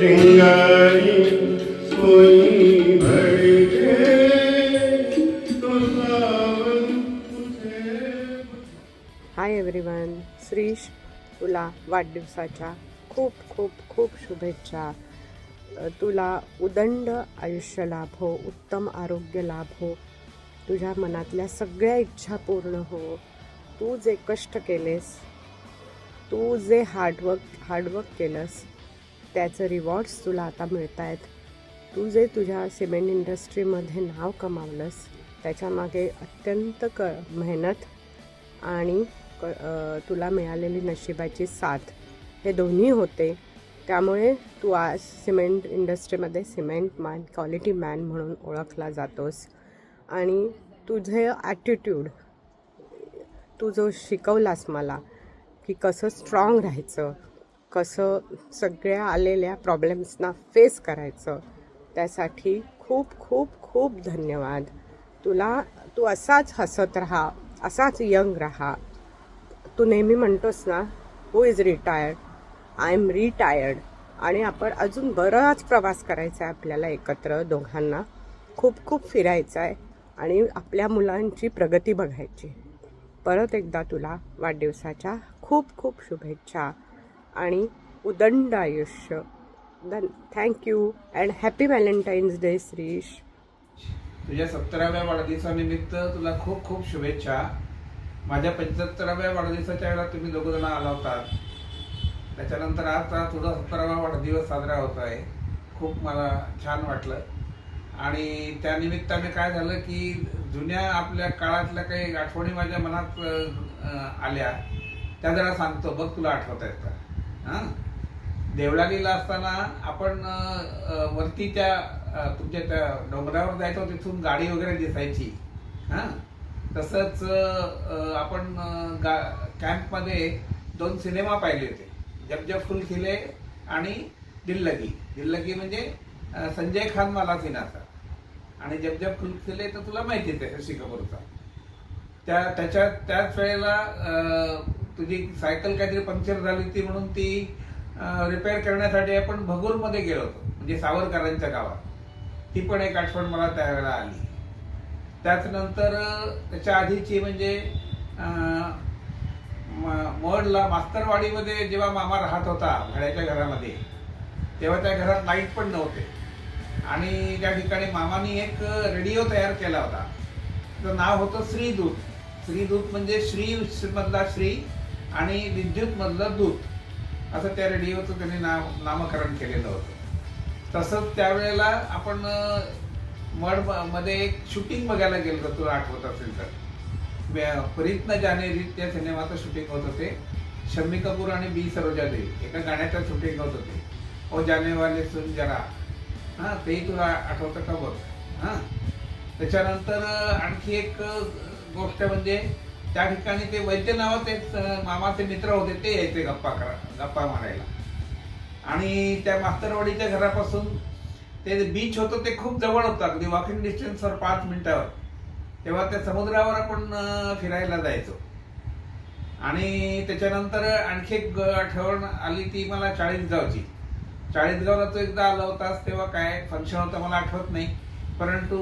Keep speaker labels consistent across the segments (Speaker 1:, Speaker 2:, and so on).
Speaker 1: श्रृंगारी सोई Bhadke
Speaker 2: hi everyone, Shrish, तुला वाढदिवसाच्या खूप खूप खूप शुभेच्छा. तुला उदंड आयुष्य लाभो, उत्तम आरोग्य लाभो, तुझ्या मनातल्या सगळ्या इच्छा पूर्ण हो. तू जे कष्ट केलेस, तू जे हार्डवर्क केलंस, त्याचं रिवॉर्ड्स तुला आता मिळत आहेत. तू जे तुझ्या सिमेंट इंडस्ट्रीमध्ये नाव कमावलंस, त्याच्यामागे अत्यंत मेहनत आणि तुला मिळालेली नशिबाची साथ हे दोन्ही होते. त्यामुळे तू आज सिमेंट इंडस्ट्रीमध्ये सिमेंट मॅन, क्वालिटी मॅन म्हणून ओळखला जातोस. आणि तुझे ॲटिट्यूड, तू जो शिकवलास मला की कसं स्ट्रॉंग राहायचं, कसं सगळ्या आलेल्या प्रॉब्लेम्सना फेस करायचं, त्यासाठी खूप खूप खूप धन्यवाद. तू असाच हसत राहा, असाच यंग राहा. तू नेहमी म्हणतोस ना, who is retired, I am retired. आणि आपण अजून बराच प्रवास करायचा आहे आपल्याला एकत्र दोघांना. खूप खूप फिरायचं आहे आणि आपल्या मुलांची प्रगती बघायची. परत एकदा तुला वाढदिवसाच्या खूप खूप शुभेच्छा आणि उदंड आयुष्य. Thank you and happy Valentine's day Shrish.
Speaker 3: तुझ्या 70व्या वाढदिवसानिमित्त तुला खूप खूप शुभेच्छा. माझ्या 75व्या वाढदिवसाच्या वेळेला तुम्ही दोघं जण आला होता. त्याच्यानंतर आता तुझा 70वा वाढदिवस साजरा होत आहे. खूप मला छान वाटलं. आणि त्या निमित्ताने काय झालं की जुन्या आपल्या काळातल्या काही आठवणी माझ्या मनात आल्या, त्या जरा सांगतो बघ, तुला आठवत आहेत का? हां, देवळालीला असताना आपण वरती त्या तुमच्या त्या डोंगरावर जायचो, तिथून गाडी वगैरे दिसायची. हां, तसंच आपण कॅम्पमध्ये 2 सिनेमा पाहिले होते, जब जब फुल खिले आणि दिल्लगी. दिल्लगी म्हणजे संजय खान मला सिनाचा, आणि जब जब फुल खिले तर तुला माहितीच आहे ऋषी कपूरचा. त्याच वेळेला तुझी सायकल काहीतरी पंक्चर झाली होती म्हणून ती रिपेअर करण्यासाठी आपण भगूरमध्ये गेलो होतो, म्हणजे सावरकरांच्या गावात. ती पण एक आठवण मला त्यावेळेला आली. त्याच नंतर त्याच्या आधीची म्हणजे मोडला मास्तरवाडीमध्ये जेव्हा मामा राहत होता भाड्याच्या घरामध्ये, तेव्हा त्या घरात लाईट पण नव्हते. आणि त्या ठिकाणी मामानी एक रेडिओ तयार केला होता. त्याचं नाव होतं श्रीदूत. श्रीदूत म्हणजे श्री मधला श्री आणि विद्युत मधलं दूत, असं त्या रेडिओचं त्यांनी नामकरण केलेलं होतं. तसंच त्यावेळेला आपण मडमध्ये एक शूटिंग बघायला गेलो होतो, तुला आठवत असेल तर. प्रीत न जाने रीत या सिनेमाचं शूटिंग होत होते. शम्मी कपूर आणि बी सरोजा देवी एका गाण्याचं शूटिंग होत होते, ओ जाने वाले सुन जरा. हां, तेही तुला आठवतं का बघ. हां, त्याच्यानंतर आणखी एक गोष्ट म्हणजे त्या ठिकाणी ते वैद्य नावाचे मामाचे मित्र होते, ते यायचे गप्पा मारायला. आणि त्या मास्तरवाडीच्या घरापासून ते बीच होतं, ते खूप जवळ होतं, अगदी वॉकिंग डिस्टन्सवर 5 मिनिटावर. तेव्हा त्या समुद्रावर आपण फिरायला जायचो. आणि त्याच्यानंतर आणखी एक आठवण आली ती मला चाळीसगावची. चाळीसगावला तो एकदा आला होतास, तेव्हा काय फंक्शन होतं मला आठवत नाही, परंतु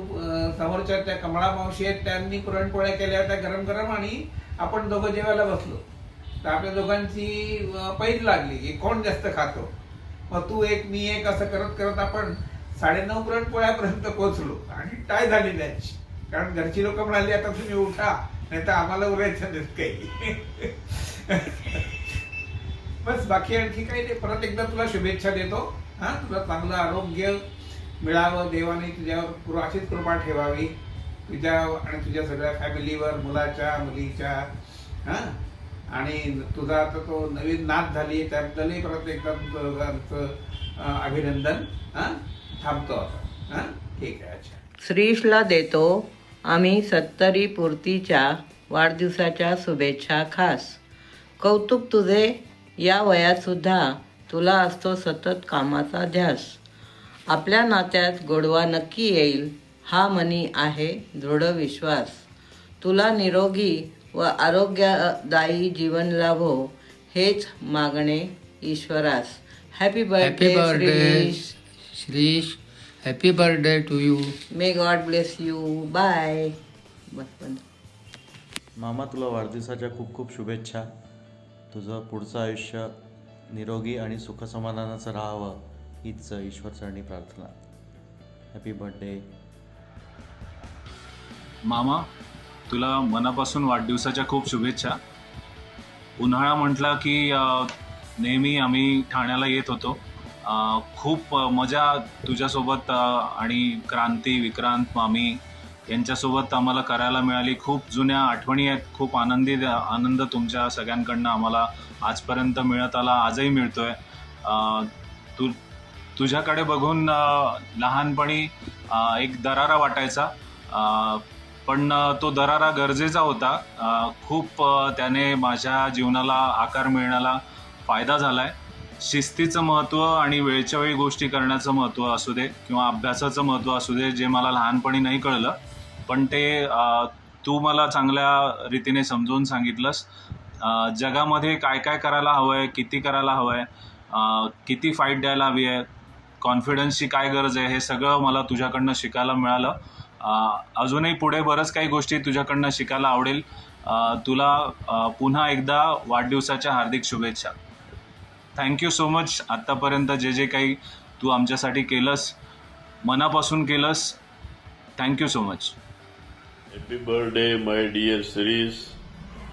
Speaker 3: समोरच्या त्या कमळा मावशी आहेत, त्यांनी पुरणपोळ्या केल्या होत्या गरम गरम, आणि आपण दोघं जेवायला बसलो. तर आपल्या दोघांची पैज लागली की कोण जास्त खातो. मग तू एक मी एक असं करत करत आपण 9:30 पुरणपोळ्यापर्यंत पोहोचलो आणि टाय झाली त्याची. कारण घरची लोक म्हणाली आता तुम्ही उठा, नाही तर आम्हाला उरायचं नाही काही. बस, बाकी आणखी काही नाही. परत एकदा तुला शुभेच्छा देतो. हां, तुला चांगलं आरोग्य मिळावं, देवाने तुझ्यावर अशीच कृपा ठेवावी, तुझ्या आणि तुझ्या सगळ्या फॅमिलीवर, मुलाच्या मुलीच्या. हां, आणि तुझा आता तो नवीन नात झाली त्याबद्दलही परत एकदा तुझं अभिनंदन. हां, थांबतो आता. हां, ठीक आहे. अच्छा,
Speaker 4: श्रीशला देतो आम्ही 70 पूर्तीच्या वाढदिवसाच्या शुभेच्छा. खास कौतुक तुझे, या वयातसुद्धा तुला असतो सतत कामाचा ध्यास. आपल्या नात्यात गोडवा नक्की येईल हा मनी आहे दृढ विश्वास. तुला निरोगी व आरोग्यदायी जीवन लाभो हेच मागणे ईश्वरास. Happy
Speaker 5: happy
Speaker 4: birthday
Speaker 5: birthday
Speaker 4: Shrish.
Speaker 5: Shrish. Happy birthday to you.
Speaker 4: May god bless you. Bye. बस.
Speaker 6: मामा तुला वाढदिवसाच्या खूप खूप शुभेच्छा. तुझं पुढचं आयुष्य निरोगी आणि सुखसमाधानाचं राहावं हीच ईश्वरचरणी प्रार्थना. Happy birthday.
Speaker 7: मामा तुला मनापासून वाढदिवसाच्या खूप शुभेच्छा. उन्हाळा म्हटला की नेहमी आम्ही ठाण्याला येत होतो. खूप मजा तुझ्यासोबत आणि क्रांती, विक्रांत, मामी यांच्यासोबत आम्हाला करायला मिळाली. खूप जुन्या आठवणी आहेत. खूप आनंद तुमच्या सगळ्यांकडनं आम्हाला आजपर्यंत मिळत आला, आजही मिळतोय. तुझ्याकडे बघून लहानपणी एक दरारा वाटायचा, पण तो दरारा गरजेचा होता. खूप त्याने माझ्या जीवनाला आकार मिळण्याला फायदा झाला आहे. शिस्तीचं महत्त्व आणि वेळच्या वेळी गोष्टी करण्याचं महत्त्व असू दे किंवा अभ्यासाचं महत्त्व असू दे, जे मला लहानपणी नाही कळलं, पण ते तू मला चांगल्या रीतीने समजवून सांगितलंस. जगामध्ये काय काय करायला हवं आहे, किती करायला हवं आहे, किती फाईट द्यायला हवी आहे, कॉन्फिडन्सची काय गरज आहे, हे सगळं मला तुझ्याकडनं शिकायला मिळालं. अजूनही पुढे बरंच काही गोष्टी तुझ्याकडनं शिकायला आवडेल. तुला पुन्हा एकदा वाढदिवसाच्या हार्दिक शुभेच्छा. Thank you so much. आत्तापर्यंत जे जे काही तू आमच्यासाठी केलंस, मनापासून केलंस, thank you so much.
Speaker 1: Happy birthday, my dear Shirish.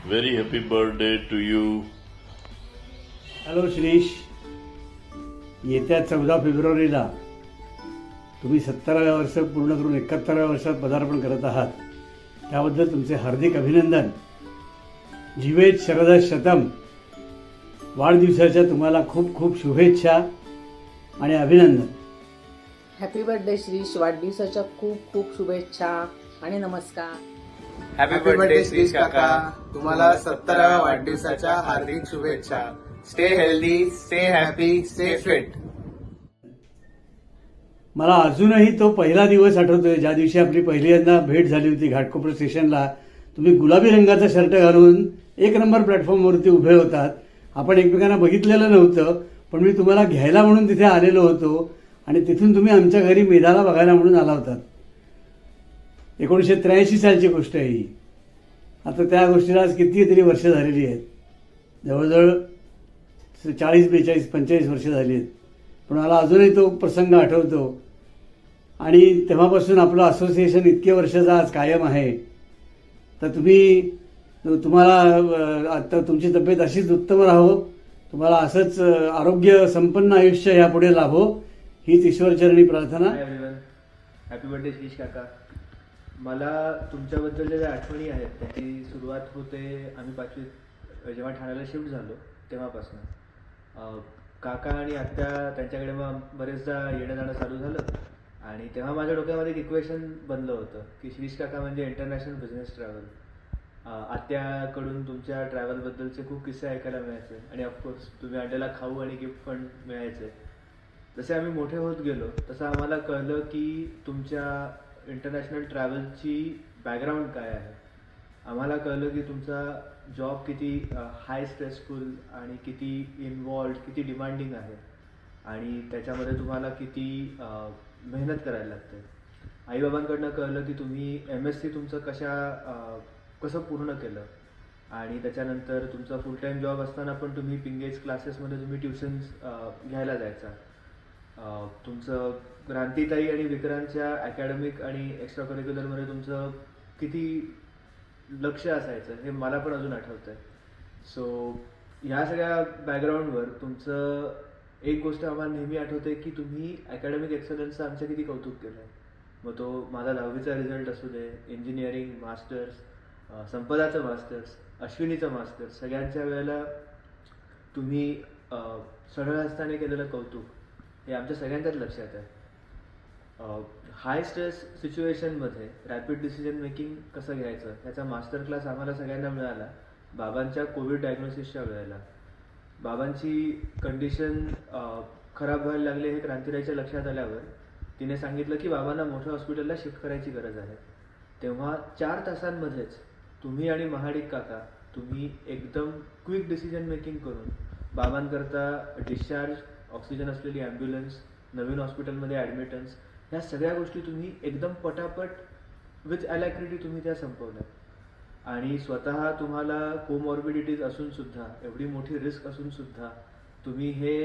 Speaker 1: Very happy birthday to you.
Speaker 8: Hello Shrish, येत्या 14 फेब्रुवारीला तुम्ही 70व्या वर्ष पूर्ण करून 71व्या वर्षात पदार्पण करत आहात. त्याबद्दल तुमचे हार्दिक अभिनंदन. जीवेत शरद शतम. वाढदिवसाच्या तुम्हाला खूप खूप शुभेच्छा आणि अभिनंदन.
Speaker 9: Happy birthday Shrish. वाढदिवसाच्या खूप खूप शुभेच्छा आणि नमस्कार.
Speaker 10: हॅपी बर्थडे श्रीश काका. तुम्हाला 70व्या वाढदिवसाच्या हार्दिक शुभेच्छा. Stay healthy, stay happy, stay fit.
Speaker 8: मला अजूनही तो पहिला दिवस आठवतोय, ज्या दिवशी आपली पहिल्यांदा भेट झाली होती घाटकोपर स्टेशनला. तुम्ही गुलाबी रंगाचा शर्ट घालून 1 नंबर प्लॅटफॉर्मवरती उभे होतात. आपण एकमेकांना बघितलेलं नव्हतं, पण मी तुम्हाला घ्यायला म्हणून तिथे आलेलो होतो आणि तिथून तुम्ही आमच्या घरी मेधाला बघायला म्हणून आला होतात. 1983 सालची गोष्ट आहे ही. आता त्या गोष्टीला आज कितीतरी वर्ष झालेली आहेत. जवळजवळ 40, 42, 45 वर्ष झाली आहेत. पण मला अजूनही तो प्रसंग आठवतो आणि तेव्हापासून आपलं असोसिएशन इतके वर्षाचं आज कायम आहे. तर तुम्हाला आता तुमची तब्येत अशीच उत्तम राहो, तुम्हाला असंच आरोग्य संपन्न आयुष्य यापुढे लाभो, हीच ईश्वरचरणी प्रार्थना.
Speaker 10: हॅपी बर्थडे श्रीश काका. मला तुमच्याबद्दलच्या ज्या आठवणी आहेत त्याची सुरुवात होते आम्ही 5वीत जेव्हा ठाण्याला शिफ्ट झालो तेव्हापासून. काका आणि आत्या त्यांच्याकडे मग बरेचदा येणं जाणं चालू झालं आणि तेव्हा माझ्या डोक्यामध्ये एक इक्वेशन बनलं होतं की श्रीश काका म्हणजे इंटरनॅशनल बिझनेस ट्रॅव्हल. आत्याकडून तुमच्या ट्रॅव्हलबद्दलचे खूप किस्से ऐकायला मिळायचे आणि ऑफकोर्स तुम्ही आणलेला खाऊ आणि गिफ्ट पण मिळायचे. जसे आम्ही मोठे होत गेलो तसं आम्हाला कळलं की तुमच्या इंटरनॅशनल ट्रॅव्हलची बॅकग्राऊंड काय आहे. आम्हाला कळलं की तुमचा जॉब किती हाय स्ट्रेसफुल आणि किती इन्वॉल्ड, किती डिमांडिंग आहे आणि त्याच्यामध्ये तुम्हाला किती मेहनत करायला लागते. आईबाबांकडनं कळलं की तुम्ही MSc तुमचं कसं पूर्ण केलं आणि त्याच्यानंतर तुमचा फुल टाईम जॉब असताना पण तुम्ही पिंगेज क्लासेसमध्ये तुम्ही ट्युशन्स घ्यायला जायचा. तुमचं क्रांतीताई आणि विक्रांतच्या अकॅडमिक आणि एक्स्ट्रा करिक्युलरमध्ये तुमचं किती लक्ष असायचं हे मला पण अजून आठवतं आहे. सो ह्या सगळ्या बॅकग्राऊंडवर तुमचं एक गोष्ट आम्हाला नेहमी आठवते की तुम्ही अकॅडमिक एक्सलन्सचं आमचं किती कौतुक केलं आहे. मग तो माझा 10वीचा रिझल्ट असू दे, इंजिनिअरिंग, मास्टर्स, संपदाचं मास्टर्स, अश्विनीचं मास्टर्स, सगळ्यांच्या वेळेला तुम्ही सरळ हस्ताने केलेलं कौतुक हे आमच्या सगळ्यांच्याच लक्षात आहे. हाय स्ट्रेस सिच्युएशनमध्ये रॅपिड डिसिजन मेकिंग कसं घ्यायचं ह्याचा मास्टर क्लास आम्हाला सगळ्यांना मिळाला बाबांच्या कोविड डायग्नोसिसच्या वेळेला. बाबांची कंडिशन खराब व्हायला लागली हे क्रांतीताईच्या लक्षात आल्यावर तिने सांगितलं की बाबांना मोठ्या हॉस्पिटलला शिफ्ट करायची गरज आहे. तेव्हा 4 तासांमध्येच तुम्ही आणि महाडिक काका तुम्ही एकदम क्विक डिसिजन मेकिंग करून बाबांकरता डिस्चार्ज ऑक्सिजन असलेली ॲम्ब्युलन्स, नवीन हॉस्पिटलमध्ये ॲडमिटन्स, ह्या सगळ्या गोष्टी तुम्ही एकदम पटापट विथ अलॅक्रिटी तुम्ही त्या संपवल्या. आणि स्वतः तुम्हाला कोमॉर्बिडिटीज असूनसुद्धा, एवढी मोठी रिस्क असूनसुद्धा तुम्ही हे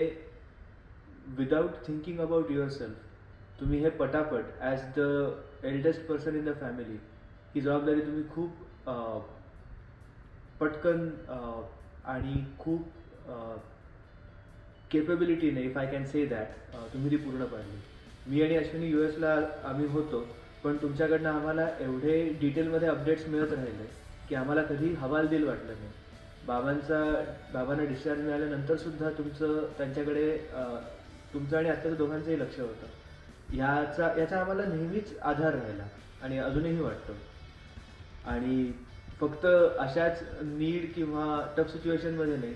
Speaker 10: without thinking about yourself तुम्ही हे पटापट as the eldest person in the family ही जबाबदारी तुम्ही खूप पटकन आणि खूप केपेबिलिटीने, if I can say that, तुम्ही ती पूर्ण पाडली. मी आणि अश्विनी US ला आम्ही होतो, पण तुमच्याकडनं आम्हाला एवढे डिटेलमध्ये अपडेट्स मिळत राहिले की आम्हाला कधी हवालदिल वाटलं नाही. बाबांना डिस्चार्ज मिळाल्यानंतरसुद्धा त्यांच्याकडे तुमचं आणि आत्याचं दोघांचंही लक्ष होतं. याचा आम्हाला नेहमीच आधार राहिला आणि अजूनही वाटतो. आणि फक्त अशाच नीड किंवा टफ सिच्युएशनमध्ये नाही,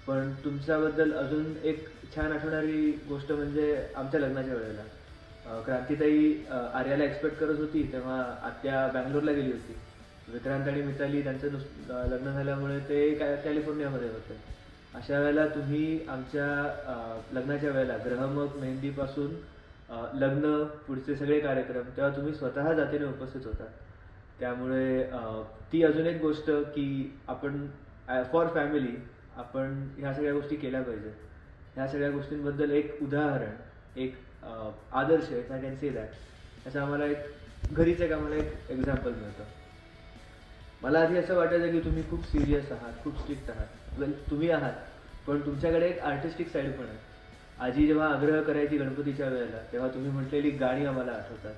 Speaker 10: पण तुमच्याबद्दल अजून एक छान आठवणारी गोष्ट म्हणजे आमच्या लग्नाच्या वेळेला क्रांतीताई आर्याला एक्सपेक्ट करत होती, तेव्हा आत्या बँगलोरला गेली होती. विक्रांत आणि मिताली त्यांचं लग्न झाल्यामुळे ते कॅलिफोर्नियामध्ये होते. अशा वेळेला तुम्ही आमच्या लग्नाच्या वेळेला ग्रहमक, मेहंदीपासून लग्न, पुढचे सगळे कार्यक्रम, तेव्हा तुम्ही स्वतः जातीने उपस्थित होता. त्यामुळे ती अजून एक गोष्ट की आपण फॉर फॅमिली आपण ह्या सगळ्या गोष्टी केल्या पाहिजे. ह्या सगळ्या गोष्टींबद्दल एक उदाहरण, एक आदर्श, if I can say that, याचं आम्हाला एक घरीच आम्हाला एक एक्झाम्पल मिळतं. मला आधी असं वाटायचं की तुम्ही खूप सिरियस आहात, खूप स्ट्रिक्ट आहात. वेल, तुम्ही आहात, पण तुमच्याकडे एक आर्टिस्टिक साईड पण आहे. आजी जेव्हा आग्रह करायची गणपतीच्या वेळेला, तेव्हा तुम्ही म्हटलेली गाणी आम्हाला आठवतात.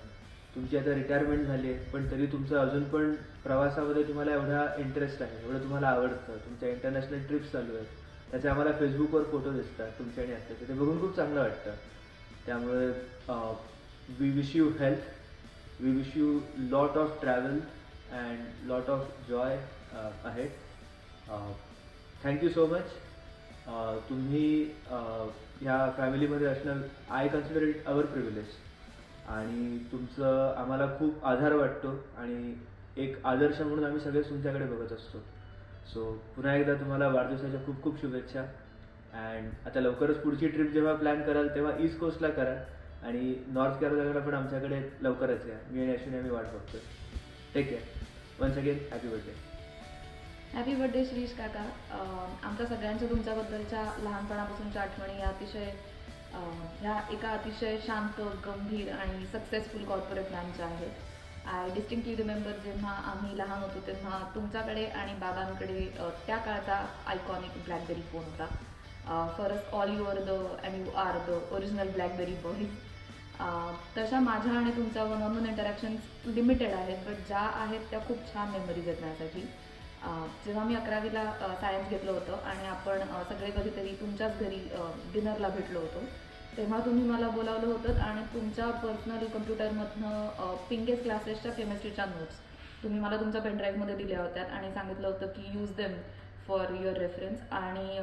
Speaker 10: तुमची आता रिटायरमेंट झाली आहे, पण तरी तुमचं अजून पण प्रवासामध्ये तुम्हाला एवढा इंटरेस्ट आहे, एवढं तुम्हाला आवडतं. तुमच्या इंटरनॅशनल ट्रिप्स चालू आहेत, त्याचे आम्हाला फेसबुकवर फोटो दिसतात तुमचे आणि आत्याचे, ते बघून खूप चांगलं वाटतं. त्यामुळे we wish you health, we wish you lot of travel and lot of joy ahead. Thank you so much. तुम्ही ह्या फॅमिलीमध्ये असणं, I consider it our privilege. आणि तुमचं आम्हाला खूप आधार वाटतो आणि एक आदर्श म्हणून आम्ही सगळेच तुमच्याकडे बघत असतो. सो पुन्हा एकदा तुम्हाला वाढदिवसाच्या खूप खूप शुभेच्छा. अँड आता लवकरच पुढची ट्रिप जेव्हा प्लॅन कराल तेव्हा ईस्ट कोस्टला करा आणि नॉर्थ कॅरोलिनाला पण आमच्याकडे लवकरच या. मी आणि अश्विनी आम्ही वाट बघतोय. Take care. Once again happy birthday.
Speaker 11: Happy birthday Shrish काका. आमच्या सगळ्यांच्या तुमच्याबद्दलच्या लहानपणापासूनच्या आठवणी ह्या एका अतिशय शांत, गंभीर आणि सक्सेसफुल कॉर्पोरेट मॅनच्या आहेत. आय डिस्टिंक्टली रिमेंबर जेव्हा आम्ही लहान होतो तेव्हा तुमच्याकडे आणि बाबांकडे त्या काळचा आयकॉनिक ब्लॅकबेरी फोन होता. For us all you are and you are the original BlackBerry boy. तशा माझ्या आणि तुमच्या one on one interactions limited आहेत, बट ज्या आहेत त्या खूप छान मेमरीज आहेत माझ्यासाठी. जेव्हा मी 11वीला सायन्स घेतलं होतं आणि आपण सगळे कधीतरी तुमच्याच घरी डिनरला भेटलो होतो, तेव्हा तुम्ही मला बोलावलं होतं आणि तुमच्या पर्सनल कम्प्युटरमधनं पिंकेस क्लासेसच्या केमिस्ट्रीच्या नोट्स तुम्ही मला तुमच्या पेनड्राईव्हमध्ये दिल्या होत्या आणि सांगितलं होतं की use them for your reference. आणि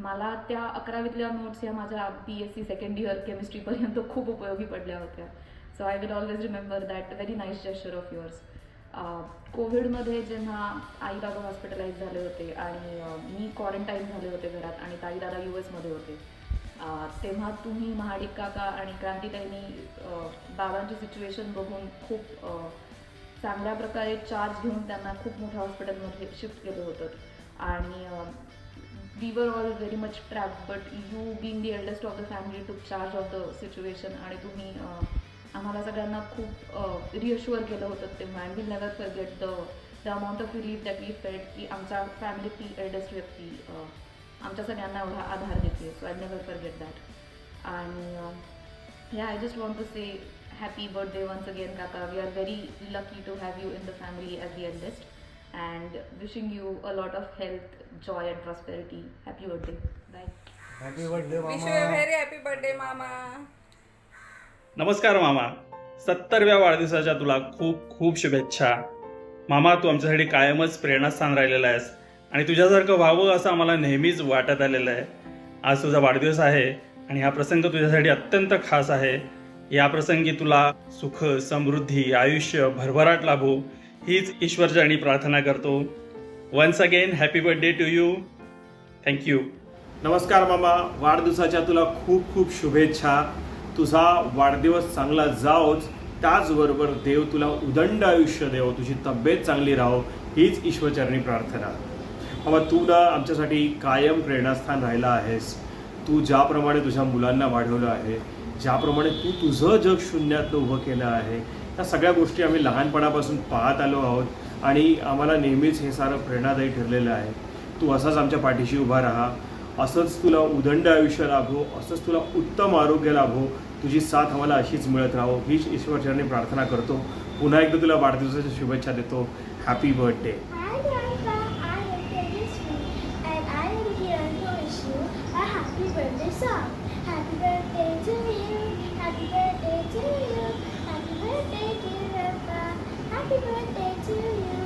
Speaker 11: मला त्या 11वीतल्या नोट्स ह्या माझ्या BSc सेकंड इयर केमिस्ट्रीपर्यंत खूप उपयोगी पडल्या होत्या. So I will always remember that very nice gesture of yours. कोविडमध्ये जेव्हा आई बाबा हॉस्पिटलाइज झाले होते आणि मी क्वारंटाईन झाले होते घरात आणि ताई दादा US मध्ये होते, तेव्हा तुम्ही महाडिक काका आणि क्रांतीताईंनी बाबांची सिच्युएशन बघून खूप चांगल्या प्रकारे चार्ज घेऊन त्यांना खूप मोठ्या हॉस्पिटलमध्ये शिफ्ट केलं होतं. आणि we were all very much trapped, but you being the eldest of the family took charge of the situation आणि तुम्ही आम्हाला सगळ्यांना खूप रिअश्युअर केलं होतं तेव्हा. And will never forget the amount of relief that we felt की आमच्या फॅमिलीतली एल्डेस्ट व्यक्ती आमच्या सगळ्यांना एवढा आधार देते. So I never forget that. आणि I just want to say happy birthday once again काका. We are very lucky to have you in the family as the eldest and wishing you a lot of health, joy and prosperity. Happy birthday. Bye.
Speaker 8: Happy birthday
Speaker 12: wish you a very happy birthday मामा.
Speaker 13: नमस्कार मामा. 70व्या वाढदिवसाच्या तुला खूप खूप शुभेच्छा. मामा, तू आमच्यासाठी कायमच प्रेरणास्थान राहिलेला आहेस आणि तुझ्यासारखं व्हावं असं आम्हाला नेहमीच वाटत आलेलं आहे. आज तुझा वाढदिवस आहे आणि हा प्रसंग तुझ्यासाठी अत्यंत खास आहे. या प्रसंगी तुला सुख, समृद्धी, आयुष्य, भरभराट लाभो हीच ईश्वरचरणी प्रार्थना करतो. Once again happy birthday to you. Thank you.
Speaker 14: नमस्कार मामा, वाढदिवसाच्या तुला खूप खूप शुभेच्छा. तुझा वाढदिवस चांगला जाओच, त्याचबरोबर देव तुला उदंड आयुष्य देव, तुझी तब्येत चांगली राहो हीच ईश्वरचरणी प्रार्थना. मामा, तू ना आमच्यासाठी कायम प्रेरणास्थान राहिला आहेस. तू ज्याप्रमाणे तुझ्या मुलांना वाढवलं आहे, ज्याप्रमाणे तू तुझं जग शून्यातनं उभं केलं आहे, त्या सगळ्या गोष्टी आम्ही लहानपणापासून पाहत आलो आहोत आणि आम्हाला नेहमीच हे सारं प्रेरणादायी ठरलेलं आहे. तू असाच आमच्या पाठीशी उभा राहा, असंच तुला उदंड आयुष्य लाभो, असंच तुला उत्तम आरोग्य लाभो, तुझी साथ आम्हाला अशीच मिळत राहो हीच ईश्वरचरणी प्रार्थना करतो. पुन्हा एकदा तुला वाढदिवसाच्या शुभेच्छा देतो. Happy birthday.
Speaker 15: Hi Grandpa, I am Tejasvi and I am here to wish you a happy birthday song. Happy birthday to you, happy birthday to you, happy birthday dear Grandpa, happy birthday to you.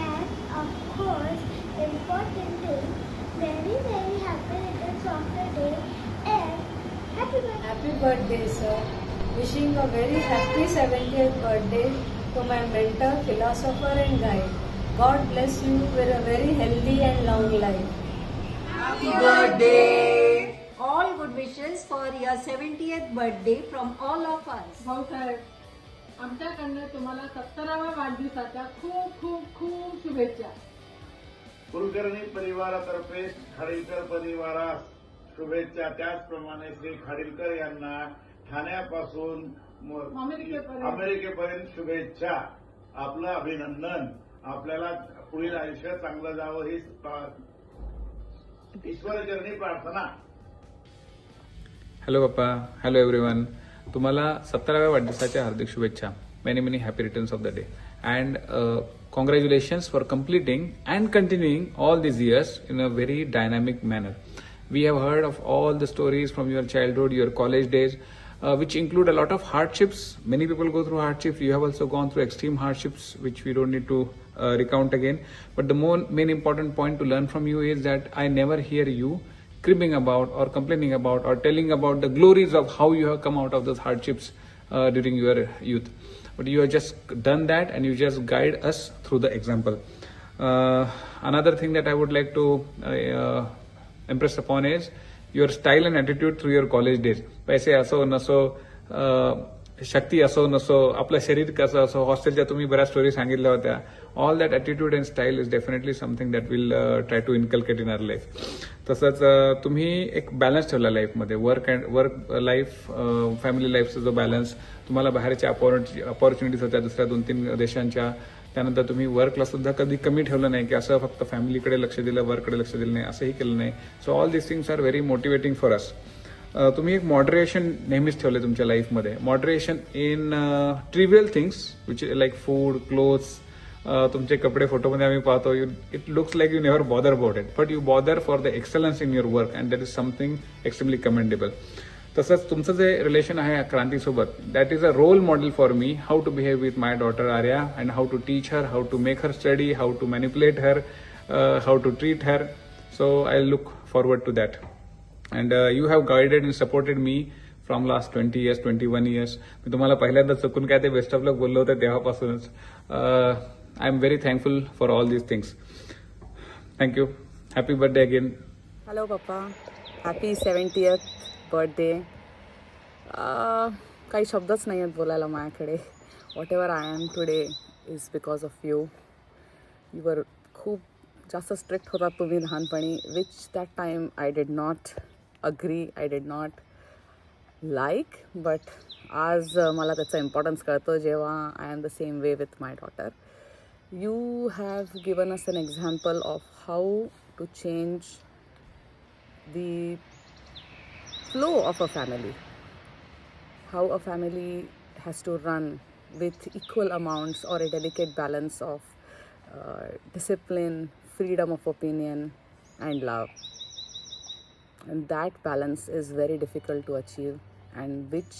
Speaker 15: And of course, importantly, very happy returns of the day and happy birthday.
Speaker 16: Happy birthday sir. Wishing a very happy 70th birthday to my mentor, philosopher and guide. God bless you with a very healthy and long life.
Speaker 17: Happy birthday! All good wishes for your 70th birthday from all of us.
Speaker 18: Bhausaheb, आमच्याकडनं तुम्हाला 70व्या वाढदिवसाच्या खूप खूप खूप शुभेच्छा.
Speaker 19: कुलकर्णी परिवारातर्फे खाडीलकर परिवारास शुभेच्छा. त्याचप्रमाणे श्री खाडीलकर यांना ठाण्यापासून अमेरिकेपर्यंत शुभेच्छा. आपलं अभिनंदन. आपल्याला पुढील आयुष्य चांगलं जावं ही ईश्वरचरणी प्रार्थना.
Speaker 20: हॅलो पप्पा, हॅलो एव्हरीवन. तुम्हाला 70व्या वाढदिवसाच्या हार्दिक शुभेच्छा. Many happy returns of the day and congratulations for completing and continuing all these years in a very dynamic manner. We have heard of all the stories from your childhood, your college days, which include a lot of hardships. Many people go through hardships. You have also gone through extreme hardships, which we don't need to recount again. But the main important point to learn from you is that I never hear you cribbing about or complaining about or telling about the glories of how you have come out of those hardships during your youth. But you have just done that and you just guide us through the example. Another thing that I would like to impress upon is your style and attitude through your college days. पैसे असो नसो, शक्ती असो नसो, आपलं शरीर कसं असो, हॉस्टेलच्या तुम्ही बऱ्याच स्टोरी सांगितल्या होत्या. All that attitude and style is definitely something that will try to inculcate in our life. तसंच तुम्ही एक बॅलन्स ठेवला लाईफमध्ये. वर्क लाईफ, फॅमिली लाईफचा जो बॅलन्स, तुम्हाला बाहेरच्या अपॉर्च्युनिटीज होत्या दुसऱ्या 2-3 देशांच्या, त्यानंतर तुम्ही वर्कला सुद्धा कधी कमी ठेवलं नाही की असं फक्त फॅमिलीकडे लक्ष दिलं, वर्ककडे लक्ष दिलं नाही, असंही केलं नाही. So all this things are very motivating for us. तुम्ही एक मॉडरेशन नेहमीच ठेवलं तुमच्या लाईफमध्ये. Moderation in trivial things which like food, clothes. तुमचे कपडे फोटोमध्ये आम्ही पाहतो, it looks like you never bother about it, but you bother for the excellence in your work and that is something extremely commendable. तसंच तुमचं जे relation आहे क्रांतीसोबत, that is a role model for me, how to behave with my daughter Arya and how to teach her, how to make her study, how to manipulate her, how to treat her. So I look forward to that. And you have guided and supported me from last 20 years, 21 years. मी तुम्हाला पहिल्यांदा चुकून काय ते best of लक बोललो होतं तेव्हापासूनच. I am very thankful for all these things. Thank you. Happy birthday again.
Speaker 9: Hello papa, happy 70th birthday. काही शब्दच नाही आहेत बोलायला माझ्याकडे. Whatever I am today is because of you. You were खूप जास्त स्ट्रिक्ट होतात तुम्ही लहानपणी, which that time I did not agree, I did not like. But आज मला त्याचा इम्पॉर्टन्स कळतो जेव्हा I am the same way with my daughter. You have given us an example of how to change the flow of a family, how a family has to run with equal amounts or a delicate balance of discipline, freedom of opinion and love. And that balance is very difficult to achieve, and which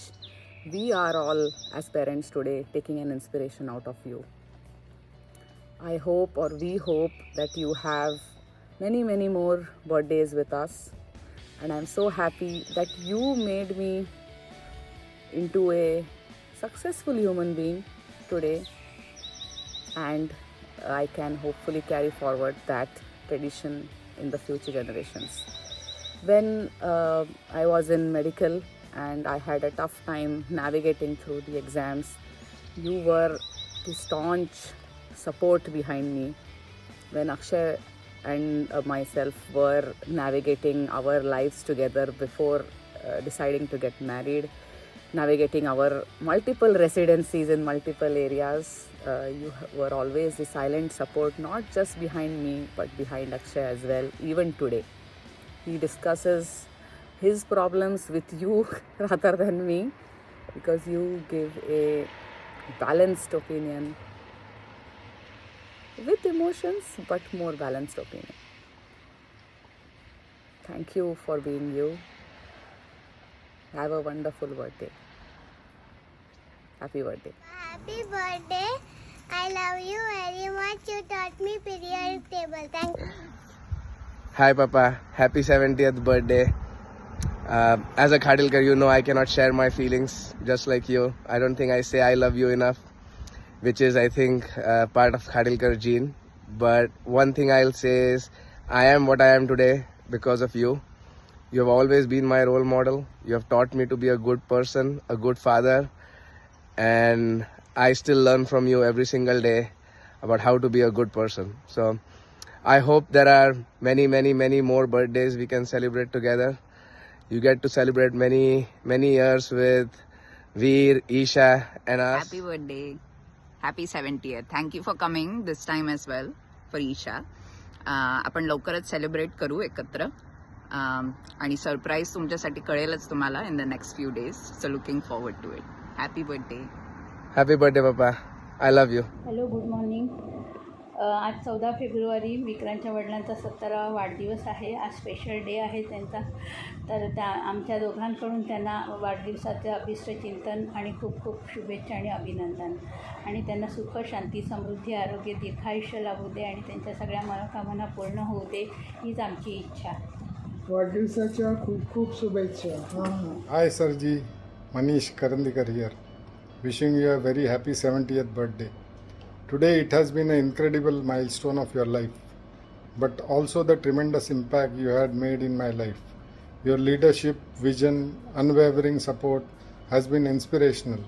Speaker 9: we are all as parents today taking an inspiration out of you. I hope, or we hope, that you have many more birthdays with us. And I'm so happy that you made me into a successful human being today, and I can hopefully carry forward that tradition in the future generations. When I was in medical and I had a tough time navigating through the exams, you were the staunch support behind me. When Akshay and myself were navigating our lives together before deciding to get married, navigating our multiple residencies in multiple areas, you were always the silent support, not just behind me but behind Akshay as well, even today. He discusses his problems with you rather than me, because you give a balanced opinion with emotions, but more balanced opinion. Thank you for being you. Have a wonderful birthday. Happy birthday.
Speaker 15: Happy birthday. I love you very much. You taught me periodic table. Thank you.
Speaker 21: Hi Papa, happy 70th birthday. As a Khadilkar, you know I cannot share my feelings just like you. I don't think I say I love you enough, which is I think part of Khadilkar gene. But one thing I'll say is I am what I am today because of you. You have always been my role model. You have taught me to be a good person, a good father, and I still learn from you every single day about how to be a good person. So I hope there are many, many, many more birthdays we can celebrate together. You get to celebrate many, many years with Veer, Isha and us.
Speaker 22: Happy birthday. Happy 70th. Thank you for coming this time as well for Isha. आपण लवकरच celebrate करू एकत्र आणि surprise तुमच्यासाठी कळेलच तुम्हाला in the next few days. So looking forward to it. Happy birthday.
Speaker 21: Happy birthday Papa. I love you.
Speaker 23: Hello, good morning. आज 14 February विक्रांतच्या वडिलांचा 17वा वाढदिवस आहे. आज स्पेशल डे आहे त्यांचा. तर त्या आमच्या दोघांकडून त्यांना वाढदिवसाचं अभिष्टचिंतन आणि खूप खूप शुभेच्छा आणि अभिनंदन. आणि त्यांना सुख, शांती, समृद्धी, आरोग्य, दीर्घायुष्य लाभू दे आणि त्यांच्या सगळ्या मनोकामना पूर्ण होऊ दे, हीच आमची इच्छा.
Speaker 24: वाढदिवसाच्या खूप खूप शुभेच्छा.
Speaker 25: Hi Sarji, Manish Karandikar here. Wishing you a very happy 70th birthday. Today it has been an incredible milestone of your life, but also the tremendous impact you had made in my life. Your leadership, vision, unwavering support has been inspirational,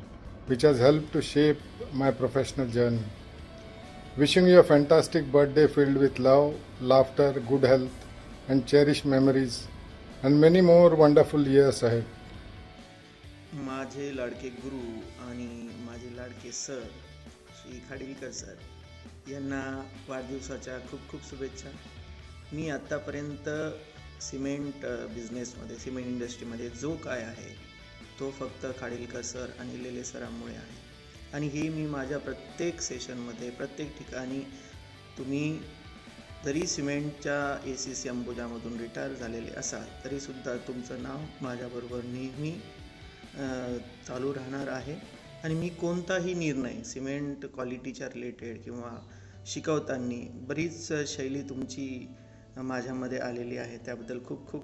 Speaker 25: which has helped to shape my professional journey. Wishing you a fantastic birthday filled with love, laughter, good health, and cherished memories, and many more wonderful years ahead.
Speaker 6: माझे लाडके गुरु आणि माझे लाडके sir Shri Khadilkar sir यांना वाढदिवसाच्या खूप खूप शुभेच्छा. मी आत्तापर्यंत सिमेंट बिझनेसमध्ये, सिमेंट इंडस्ट्रीमध्ये जो काय आहे तो फक्त खाडिलकर सर आणि लेले सरांमुळे आहे. आणि हे मी माझ्या प्रत्येक सेशनमध्ये, प्रत्येक ठिकाणी, तुम्ही जरी सिमेंटच्या ACC अंबुजामधून रिटायर झालेले असाल तरीसुद्धा तुमचं नाव माझ्याबरोबर नेहमी चालू राहणार आहे. आणि मी कोणताही निर्णय सिमेंट क्वालिटीच्या रिलेटेड किंवा शिकवताना बरीच शैली तुमची माझ्यामध्ये आलेली आहे, त्याबद्दल खूप खूप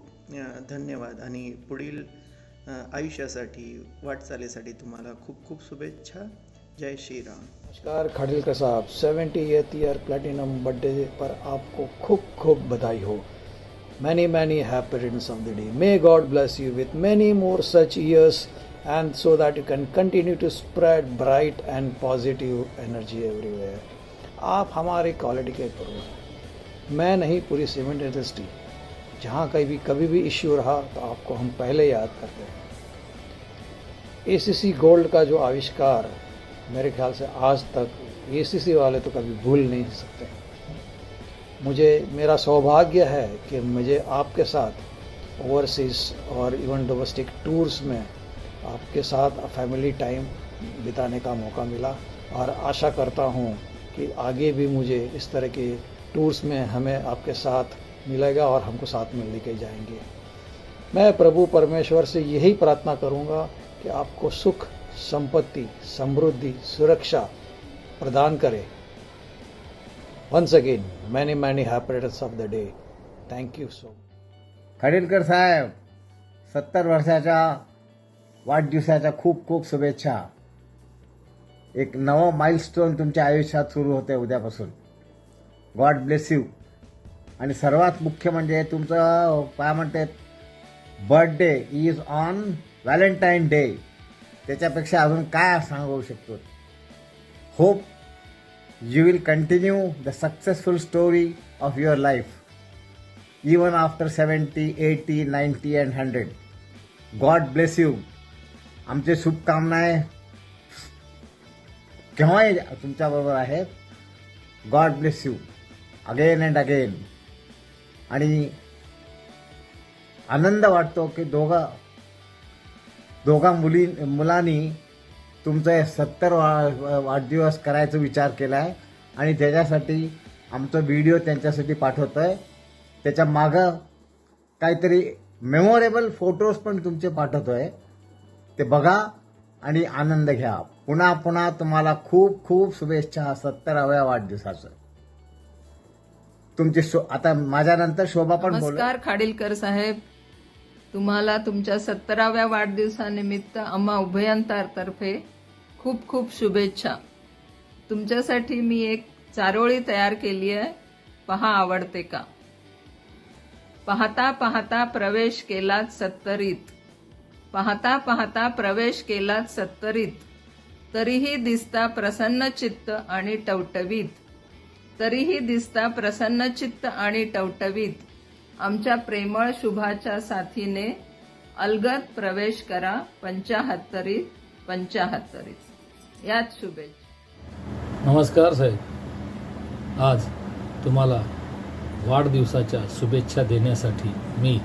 Speaker 6: धन्यवाद. आणि पुढील आयुष्यासाठी, वाटचालीसाठी तुम्हाला खूप खूप शुभेच्छा. जय श्री राम.
Speaker 26: नमस्कार खाडिलकर साहब, 70th ईयर प्लैटिनम बर्थडे पर आपको खूब खूब बधाई हो. Many many happy returns of the day. May God bless you with many more such years, and so that you can continue to spread bright and positive energy everywhere. आप हमारी quality के proof. मैं नहीं, पूरी cement industry. जहाँ कभी भी issue रहा तो आपको हम पहले याद करते हैं. ACC गोल्ड का जो आविष्कार, मेरे ख्याल से आज तक ACC वाले तो कभी भूल नहीं सकते. मेरा सौभाग्य है कि मुझे आपके साथ ओवरसीज़ और इवन डोमेस्टिक टूर्स में आपके साथ फैमिली टाइम बिताने का मौका मिला, और आशा करता हूँ कि आगे भी मुझे इस तरह के टूर्स में हमें आपके साथ मिलेगा और हमको साथ में लेके जाएंगे. मैं प्रभु परमेश्वर से यही प्रार्थना करूँगा कि आपको सुख, संपत्ति, समृद्धि, सुरक्षा प्रदान करे. Once again, many many happy returns of the day. Thank you so much.
Speaker 27: Khadilkar साहेब, 70 वर्षाच्या वाढदिवसाच्या खूप खूप शुभेच्छा. एक नवं माइलस्टोन तुमच्या आयुष्यात सुरू होते उद्यापासून. God bless you. आणि सर्वात मुख्य म्हणजे तुमचं काय म्हणतात birthday is on Valentine day. त्याच्यापेक्षा अजून काय सांगू शकतो. Hope you will continue the successful story of your life even after 70, 80, 90 and 100. God bless you. आमचे शुभकामनाएं केव्हाही तुमच्याबरोबर आहेत. God bless you again and again. आणि आनंद वाटतो की दोघा मुलांनी तुमचं 70 वाढदिवस करायचा विचार केला आहे आणि त्याच्यासाठी आमचा व्हिडिओ त्यांच्यासाठी पाठवतो आहे. त्याच्या मागं काहीतरी मेमोरेबल फोटोज पण तुमचे पाठवतो आहे. ते बघा आणि आनंद घ्या. पुन्हा पुन्हा तुम्हाला खूप खूप शुभेच्छा 70व्या वाढदिवसाचं. तुमची आता माझ्यानंतर शोभा पण बोल.
Speaker 1: नमस्कार खाडीलकर साहेब, तुम्हाला तुमच्या 70व्या वाढदिवसानिमित्त आम्हा उभयंतातर्फे खूप खूप शुभेच्छा. तुमच्यासाठी मी एक चारोळी तयार केली आहे, पहा आवडते का. पाहता पाहता प्रवेश केलात 70रीत, पाहता पाहता प्रवेश केलात 70रीत, तरीही दिसता प्रसन्न चित्त आणि टवटवीत, तरीही दिसता प्रसन्न चित्त आणि टवटवीत. आमच्या प्रेमळ शुभाच्या साथीने अलगद प्रवेश करा 75रीत 75रीत. यात शुभेच्छा.
Speaker 2: नमस्कार साहेब, आज तुम्हाला वाढदिवसाच्या शुभेच्छा देण्यासाठी मी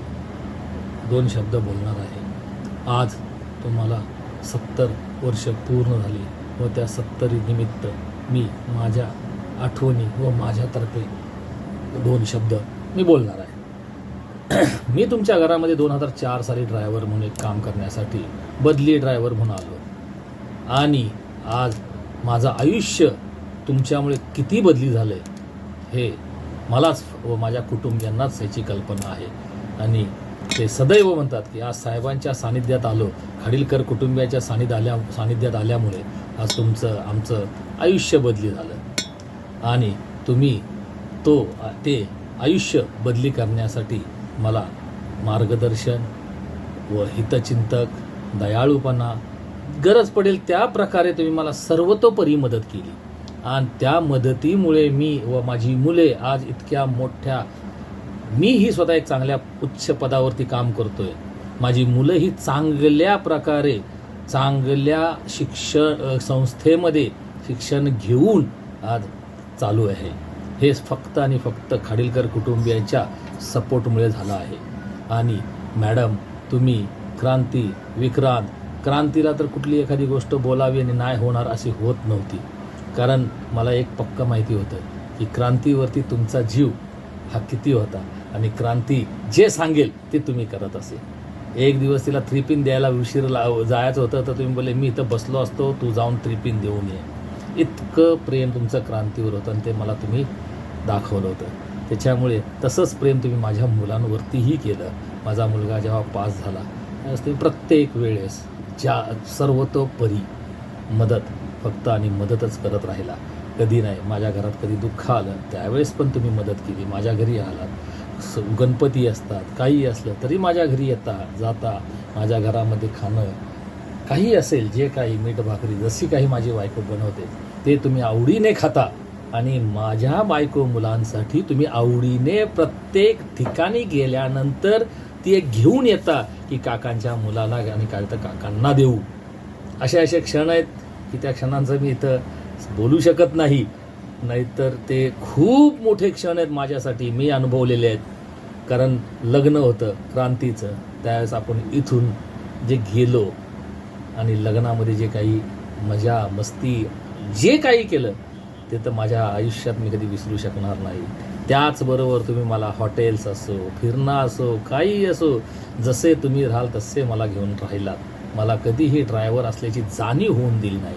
Speaker 2: 2 शब्द बोलणार आहे. आज तुम्हाला 70 वर्ष पूर्ण झाली व त्या 70 निमित्त मी माझ्या आठवणी व माझ्यातर्फे 2 शब्द मी बोलणार आहे. मी तुमच्या घरामध्ये 2004 साली ड्रायव्हर म्हणून एक काम करण्यासाठी बदली ड्रायव्हर म्हणून आलो आणि आज माझं आयुष्य तुमच्यामुळे किती बदली झालं हे मलाच व माझ्या कुटुंबियांनाच याची कल्पना आहे. आणि ते सदैव म्हणतात की आज साहेबांच्या सानिध्यात आलो, खाडीलकर कुटुंबियाच्या सानिध्यात आल्यामुळे आज आमचं आयुष्य बदली झालं आणि तुम्ही ते आयुष्य बदली करण्यासाठी मला मार्गदर्शन व हितचिंतक, दयाळूपणा, गरज पडेल त्या प्रकारे तुम्ही मला सर्वतोपरी मदत केली आणि त्या मदतीमुळे मी व माझी मुले आज इतक्या मोठ्या, मीही स्वतः एक चांगल्या उच्च पदावरती काम करतोय. माझी मुलंही चांगल्या प्रकारे चांगल्या शिक्षण संस्थेमध्ये शिक्षण घेऊन आज चालू आहे. हे फक्त आणि फक्त खाडीलकर कुटुंबियांच्या सपोर्टमुळे झालं आहे. आणि मॅडम, तुम्ही क्रांतीला तर कुठली एखादी गोष्ट बोलावी आणि नाही होणार अशी होत नव्हती. कारण मला एक पक्क माहिती होतं की क्रांतीवरती तुमचा जीव हा किती होता आणि क्रांती जे सांगेल ते तुम्ही करत असे. एक दिवस तिला 3 पिन द्यायला उशीर जायचं होतं तर तुम्ही बोलले मी इथं बसलो असतो, तू जाऊन 3 पिन देऊन ये. इतकं प्रेम तुमचं क्रांतीवर होतं आणि ते मला तुम्ही दाखवलं होतं. त्याच्यामुळे तसंच प्रेम तुम्ही माझ्या मुलांवरतीही केलं. माझा मुलगा जेव्हा पास झाला त्यावेळेस तुम्ही प्रत्येक वेळेस सर्वतोपरी मदत फक्त आणि मदतच करत राहिला. कधी नाही माझ्या घरात कधी दुःख आलं त्यावेळेस पण तुम्ही मदत केली. माझ्या घरी आलात, गणपती असतात, काही असलं तरी माझ्या घरी येता जाता. माझ्या घरामध्ये खाणं काही असेल, जे काही मीठ भाकरी जशी काही माझी बायको बनवते ते तुम्ही आवडीने खाता आणि माझ्या बायको मुलांसाठी तुम्ही आवडीने प्रत्येक ठिकाणी गेल्यानंतर ती एक घेऊन येता की काकांच्या मुलाला आणि काय तर काकांना देऊ. असे क्षण आहेत की त्या क्षणांचं मी इथं बोलू शकत नाही, नाहीतर ते खूप मोठे क्षण आहेत माझ्यासाठी, मी अनुभवलेले आहेत. कारण लग्न होतं क्रांतीचं, त्यावेळेस आपण इथून जे गेलो आणि लग्नामध्ये जे काही मजा मस्ती जे काही केलं ते तर माझ्या आयुष्यात मी कधी विसरू शकणार नाही. त्याचबरोबर तुम्ही मला हॉटेल्स असो, फिरणं असो, काही असो, जसे तुम्ही राहाल तसे मला घेऊन राहिलात. मला कधीही ड्रायव्हर असल्याची जाणीव होऊन दिली नाही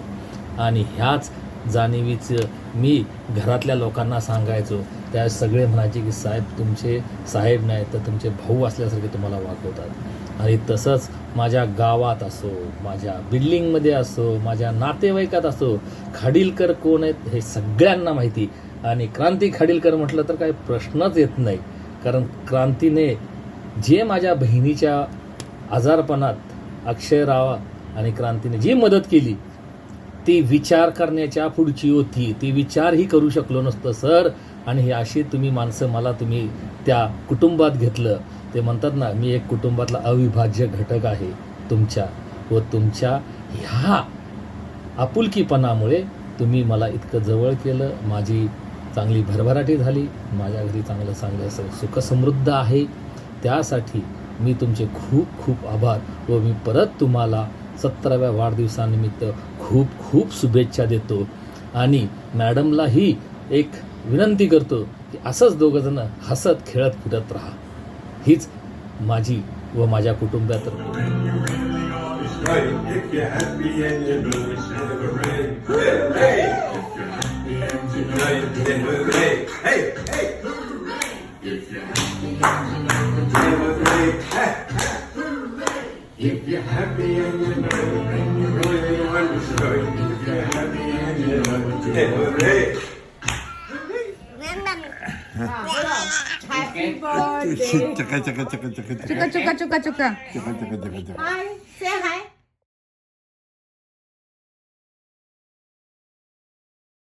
Speaker 2: आणि ह्याच जाणीवीचं मी घरातल्या लोकांना सांगायचो. त्या सगळे म्हणायचे की साहेब तुमचे साहेब नाही तर तुमचे भाऊ असल्यासारखे तुम्हाला वागवतात. आणि तसंच माझ्या गावात असो, माझ्या बिल्डिंगमध्ये असो, माझ्या नातेवाईकात असो, खाडीलकर कोण आहेत हे सगळ्यांना माहिती. आणि क्रांती खाडीलकर म्हटलं तर काही प्रश्नच येत नाही. कारण क्रांतीने जे माझ्या बहिणीच्या आजारपणात अक्षयराव आणि क्रांतीने जी मदत केली ती विचार करण्याच्या पुढची होती. ती विचारही करू शकलो नसतो सर. आणि ही अशी तुम्ही माणसं मला तुम्ही त्या कुटुंबात घेतलं. ते म्हणतात ना, मी एक कुटुंबातला अविभाज्य घटक आहे तुमच्या, व तुमच्या ह्या आपुलकीपणामुळे तुम्ही मला इतकं जवळ केलं. माझी चांगली भरभराटी झाली. माझ्या घरी चांगलं असं सुखसमृद्ध आहे. त्यासाठी मी तुमचे खूप खूप आभार व मी परत तुम्हाला 17व्या वाढदिवसानिमित्त खूप खूप शुभेच्छा देतो. आणि मॅडमलाही एक विनंती करतो की असंच दोघंजणं हसत खेळत फिरत राहा. हीच माझी व माझ्या कुटुंबातर्फे
Speaker 18: Hi, say hi.